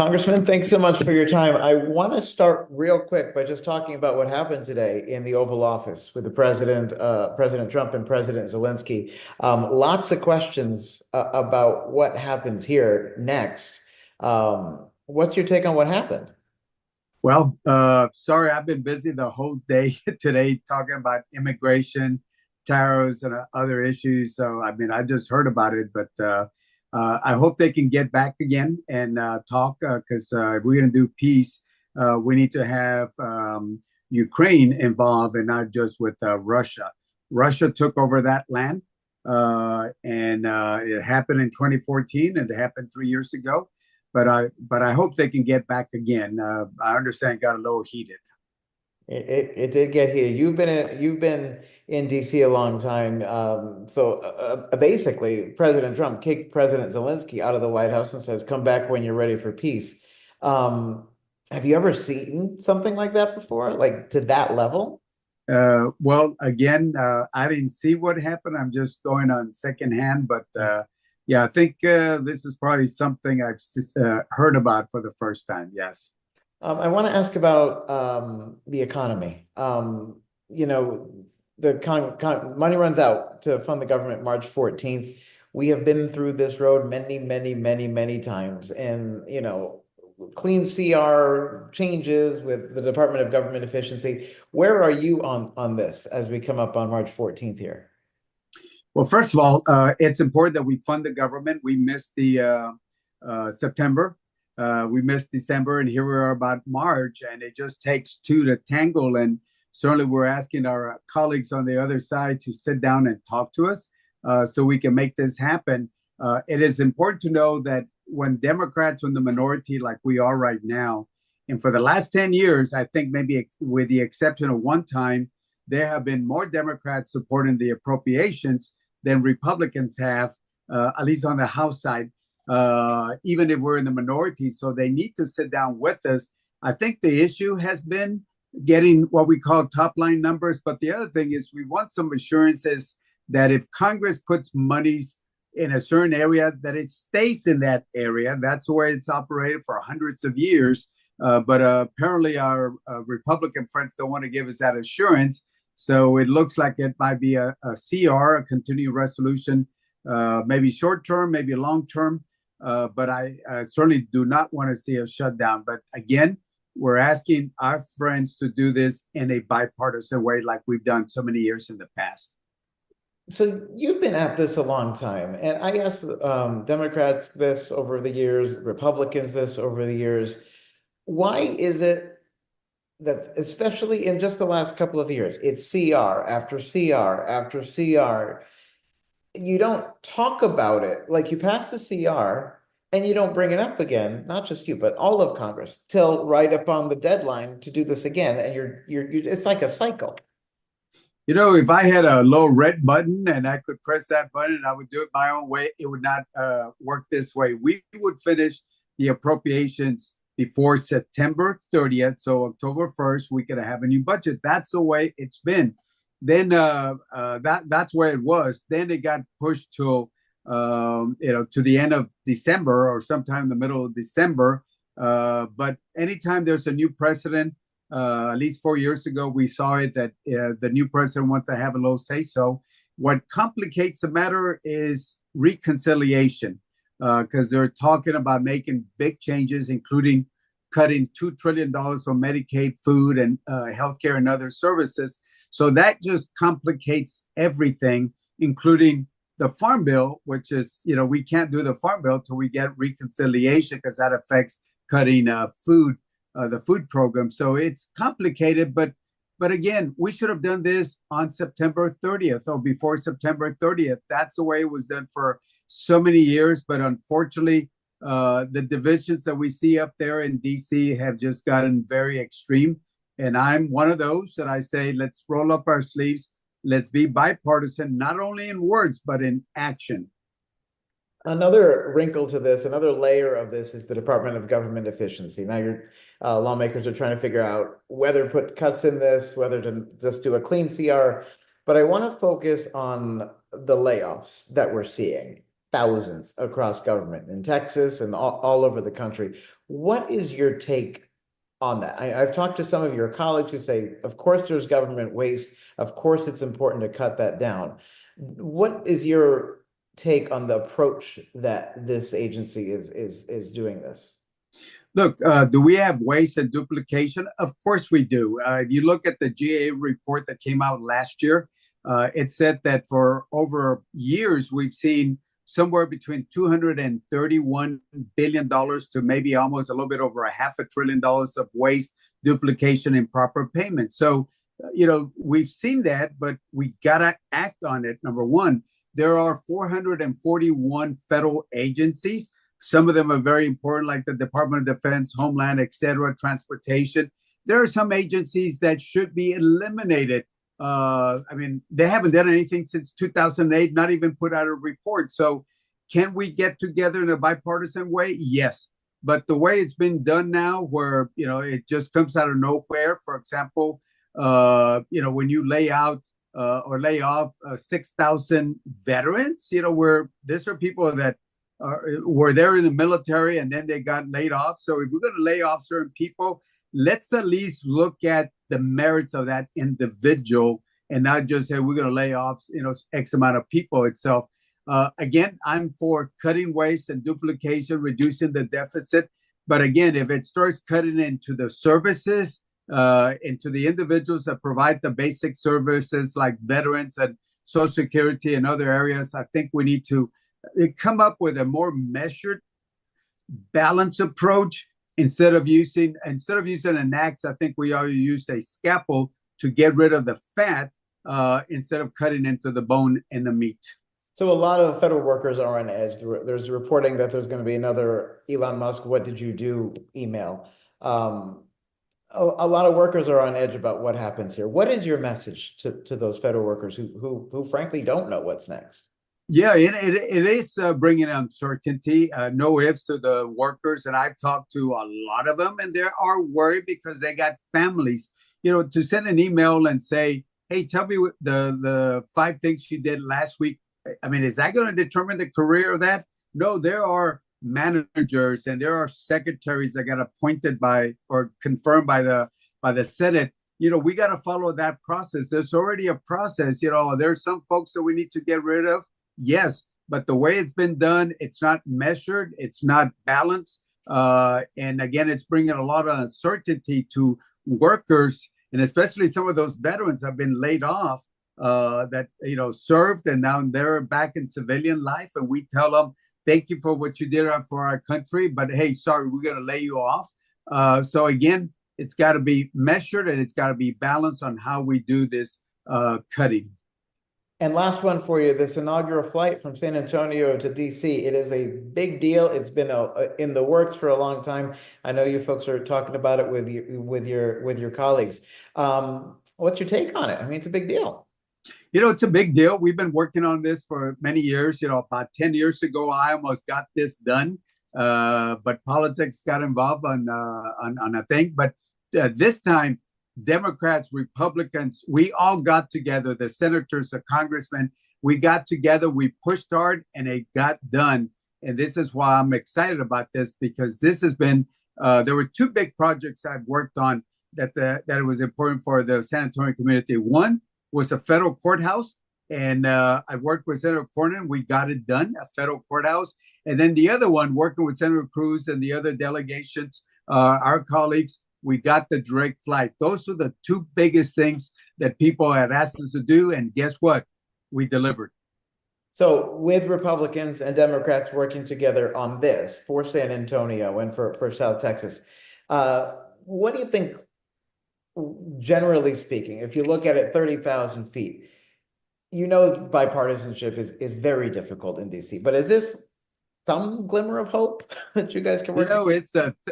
Congressman, thanks so much for your time. I want to start real quick by just talking about what happened today in the Oval Office with the president, President Trump and President Zelensky. Lots of questions about what happens here next. What's your take on what happened? Well, sorry, I've been busy the whole day today talking about immigration, tariffs, and other issues. So, I mean, I just heard about it, but I hope they can get back again and talk because if we're going to do peace, we need to have Ukraine involved and not just with Russia. Russia took over that land, and it happened in 2014, and it happened 3 years ago. But I hope they can get back again. I understand it got a little heated. It did get heated. You've been in DC a long time. Basically, President Trump kicked President Zelensky out of the White House and says, "Come back when you're ready for peace." Have you ever seen something like that before, like to that level? Well, again, I didn't see what happened. I'm just going on secondhand, but yeah, I think this is probably something I've heard about for the first time. Yes. I want to ask about the economy. You know, the money runs out to fund the government March 14th. We have been through this road many, many, many, many times. And, clean CR changes with the Department of Government Efficiency. Where are you on this as we come up on March 14th here? Well, first of all, it's important that we fund the government. We missed the September, we missed December, and here we are about March, and it just takes two to tangle. And certainly, we're asking our colleagues on the other side to sit down and talk to us so we can make this happen. It is important to know that when Democrats are in the minority, like we are right now, and for the last 10 years, I think maybe with the exception of one time, there have been more Democrats supporting the appropriations than Republicans have, at least on the House side, even if we're in the minority. So they need to sit down with us. I think the issue has been getting what we call top line numbers. But the other thing is we want some assurances that if Congress puts monies in a certain area, that it stays in that area. That's the way it's operated for hundreds of years. But apparently our Republican friends don't want to give us that assurance. So it looks like it might be a CR, a continuing resolution, maybe short term, maybe long term. But I certainly do not want to see a shutdown. But again, we're asking our friends to do this in a bipartisan way, like we've done so many years in the past. So you've been at this a long time, and I asked Democrats this over the years, Republicans this over the years. Why is it that, especially in just the last couple of years, it's CR after CR after CR? You don't talk about it. Like you pass the CR and you don't bring it up again, not just you, but all of Congress, till right up on the deadline to do this again. And it's like a cycle. You know, if I had a little red button and I could press that button and I would do it my own way, it would not work this way. We would finish the appropriations before September 30th. So October 1st, we could have a new budget. That's the way it's been. Then that's where it was. Then it got pushed to the end of December or sometime in the middle of December. But anytime there's a new president, at least 4 years ago, we saw it that the new president wants to have a little say so. What complicates the matter is reconciliation, because they're talking about making big changes, including cutting $2 trillion from Medicaid, food, and healthcare and other services. So that just complicates everything, including the farm bill, which is, we can't do the farm bill till we get reconciliation because that affects cutting food, the food program. So it's complicated, but again, we should have done this on September 30th or before September 30th. That's the way it was done for so many years. But unfortunately, the divisions that we see up there in DC have just gotten very extreme. And I'm one of those that I say, let's roll up our sleeves. Let's be bipartisan, not only in words, but in action. Another wrinkle to this, another layer of this is the Department of Government Efficiency. Now, your lawmakers are trying to figure out whether to put cuts in this, whether to just do a clean CR. But I want to focus on the layoffs that we're seeing. thousands across government in Texas and all over the country. What is your take on that? I've talked to some of your colleagues who say, of course, there's government waste. Of course, it's important to cut that down. What is your take on the approach that this agency is doing this? Look, do we have waste and duplication? Of course we do. If you look at the GA report that came out last year, it said that for over years, we've seen somewhere between $231 billion to maybe almost a little bit over $500 billion of waste, duplication, improper payment. So, we've seen that, but we got to act on it. Number one, there are 441 federal agencies. Some of them are very important, like the Department of Defense, Homeland, et cetera, transportation. There are some agencies that should be eliminated. They haven't done anything since 2008, not even put out a report. So can we get together in a bipartisan way? Yes. But the way it's been done now, where, it just comes out of nowhere, for example, when you lay out or lay off 6,000 veterans, where these are people that were there in the military and then they got laid off. So if we're going to lay off certain people, let's at least look at the merits of that individual and not just say we're going to lay off, X amount of people itself. Again, I'm for cutting waste and duplication, reducing the deficit. But again, if it starts cutting into the services, into the individuals that provide the basic services like veterans and Social Security and other areas, I think we need to come up with a more measured, balanced approach. Instead of using an axe, I think we ought to use a scalpel to get rid of the fat instead of cutting into the bone and the meat. So a lot of federal workers are on edge. There's reporting that there's going to be another Elon Musk, what did you do email. A lot of workers are on edge about what happens here. What is your message to those federal workers who frankly don't know what's next? Yeah, it is bringing uncertainty, no ifs to the workers. And I've talked to a lot of them, and they are worried because they got families. To send an email and say, hey, tell me what the 5 things you did last week. Is that going to determine the career of that? No, there are managers and there are secretaries that got appointed by or confirmed by the Senate. We got to follow that process. There's already a process. There's some folks that we need to get rid of. Yes, but the way it's been done, it's not measured, it's not balanced. And again, it's bringing a lot of uncertainty to workers, and especially some of those veterans have been laid off that, served, and now they're back in civilian life. And we tell them, thank you for what you did for our country, but hey, sorry, we're going to lay you off. So again, it's got to be measured and it's got to be balanced on how we do this cutting. And last one for you, this inaugural flight from San Antonio to DC, it is a big deal. It's been in the works for a long time. I know you folks are talking about it with your colleagues. What's your take on it? It's a big deal. It's a big deal. We've been working on this for many years. About 10 years ago, I almost got this done, but politics got involved on a thing. But this time, Democrats, Republicans, we all got together, the senators, the congressmen, we got together, we pushed hard, and it got done. And this is why I'm excited about this, because this has been, there were 2 big projects I've worked on that it was important for the San Antonio community. One was a federal courthouse, and I worked with Senator Cornyn. We got it done, a federal courthouse. And then the other one, working with Senator Cruz and the other delegations, our colleagues, we got the direct flight. Those were the 2 biggest things that people had asked us to do. And guess what? We delivered. So with Republicans and Democrats working together on this for San Antonio and for South Texas, what do you think, generally speaking, if you look at it 30,000 feet, bipartisanship is very difficult in DC, but is this some glimmer of hope that you guys can work?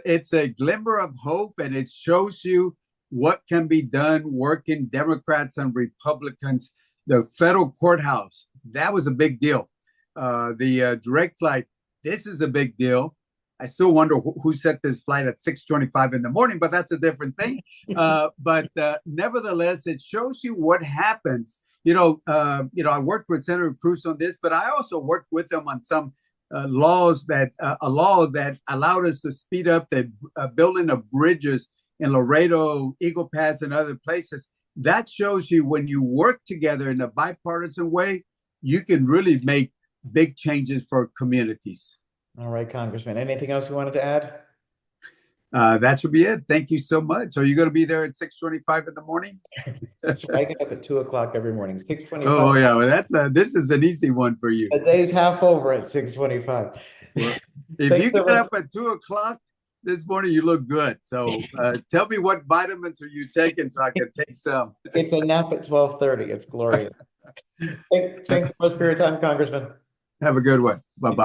It's a glimmer of hope, and it shows you what can be done working Democrats and Republicans. The federal courthouse, that was a big deal. The direct flight, this is a big deal. I still wonder who set this flight at 6:25 in the morning, but that's a different thing. But nevertheless, it shows you what happens I worked with Senator Cruz on this, but I also worked with him on some laws that a law that allowed us to speed up the building of bridges in Laredo, Eagle Pass, and other places. That shows you when you work together in a bipartisan way, you can really make big changes for communities. All right, Congressman. Anything else you wanted to add? That should be it. Thank you so much. Are you going to be there at 6:25 in the morning? So I get up at 2 o'clock every morning, 6:25. Oh yeah, well this is an easy one for you. The day's half over at 6:25. Well, if you get up at 2 o'clock this morning, you look good. So tell me what vitamins are you taking so I can take some. It's a nap at 12:30. It's glorious. Thanks so much for your time, Congressman. Have a good one. Bye-bye.